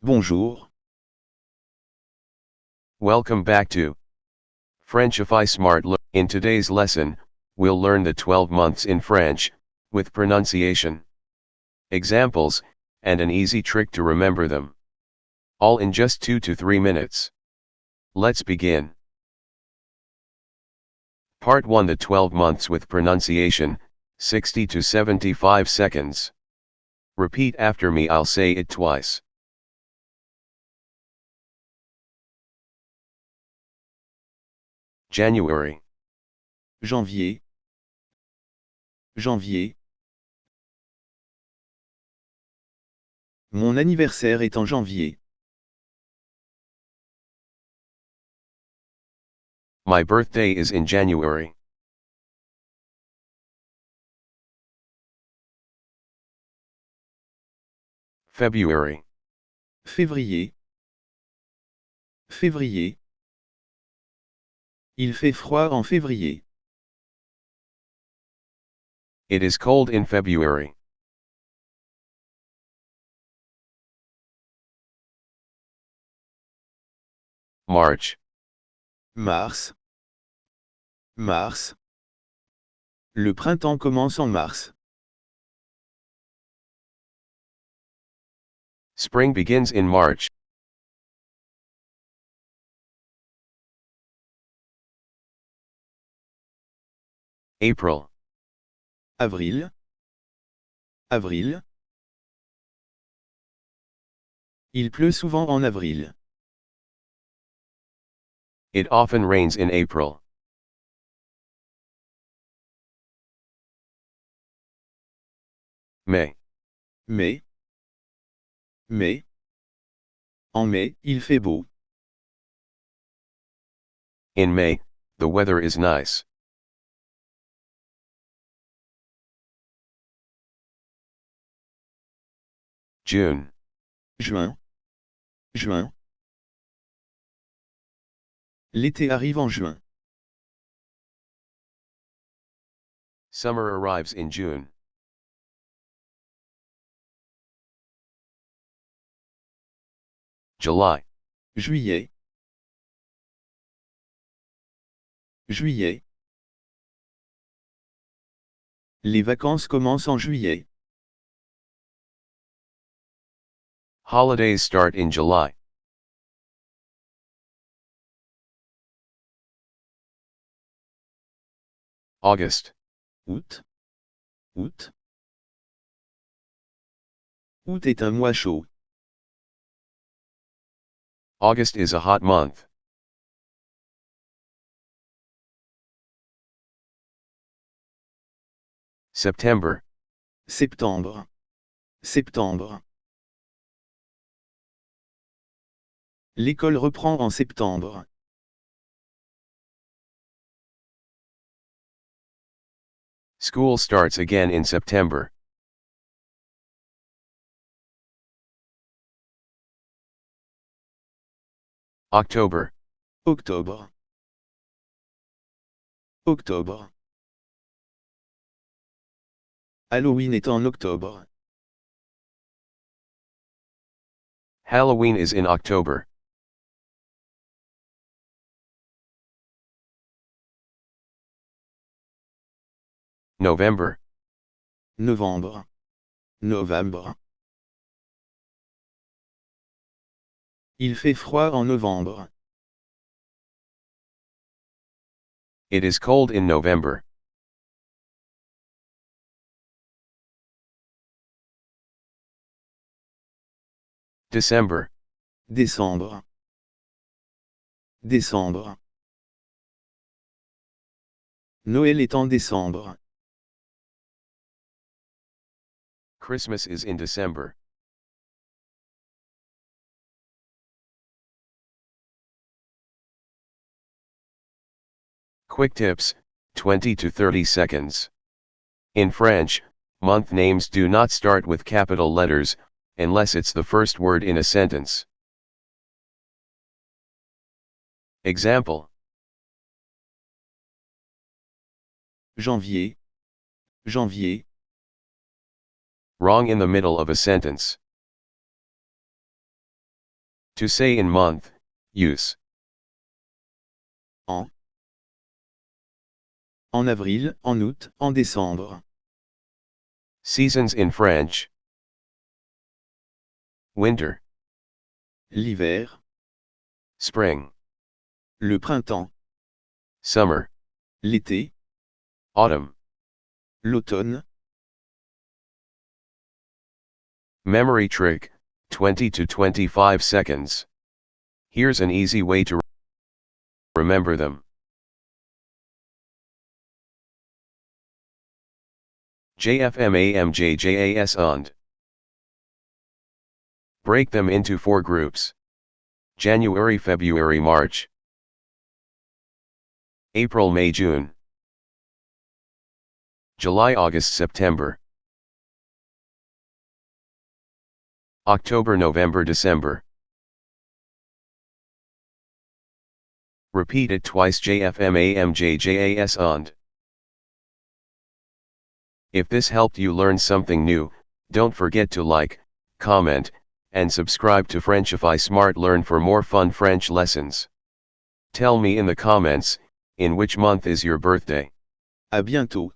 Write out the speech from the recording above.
Bonjour. Welcome back to Frenchify Smart Learn. In today's lesson, we'll learn the 12 months in French, with pronunciation, examples, and an easy trick to remember them. All in just 2 to 3 minutes. Let's begin. Part 1: The 12 months with pronunciation, 60 to 75 seconds. Repeat after me, I'll say it twice. January, Janvier. Janvier. Mon anniversaire est en janvier. my birthday is in January. February, Février. Février. Il fait froid en février. it is cold in February. March, Mars. Mars. Le printemps commence en mars. spring begins in March. April, Avril. Avril. Il pleut souvent en avril. it often rains in April. May, Mai. Mai. En mai, il fait beau. in May, the weather is nice. June, Juin. Juin. L'été arrive en juin. summer arrives in June. July, Juillet. Juillet. Les vacances commencent en juillet. holidays start in July. August, Août. Août. Août est un mois chaud. August is a hot month. September, Septembre. Septembre. L'école reprend en septembre. school starts again in September. October, Octobre. Octobre. Halloween est en octobre. Halloween is in October. November, Novembre. Novembre. Il fait froid en novembre. it is cold in November. December, Décembre. Décembre. Noël est en décembre. Christmas is in December. Quick tips, 20 to 30 seconds. In French, month names do not start with capital letters, unless it's the first word in a sentence. Example: Janvier. Janvier. wrong in the middle of a sentence. To say in month, use En. En avril, en août, en décembre. seasons in French. Winter, L'hiver, spring, le printemps, summer, l'été, autumn. l'automne. Memory trick, 20 to 25 seconds. Here's an easy way to remember them. JFMAMJJAS und. Break them into 4 groups. January, February, March. April, May, June. July, August, September. October, November, December. Repeat it twice. JFMAMJJAS und. If this helped you learn something new, don't forget to like, comment, and subscribe to Frenchify Smart Learn for more fun French lessons. Tell me in the comments, in which month is your birthday? À bientôt.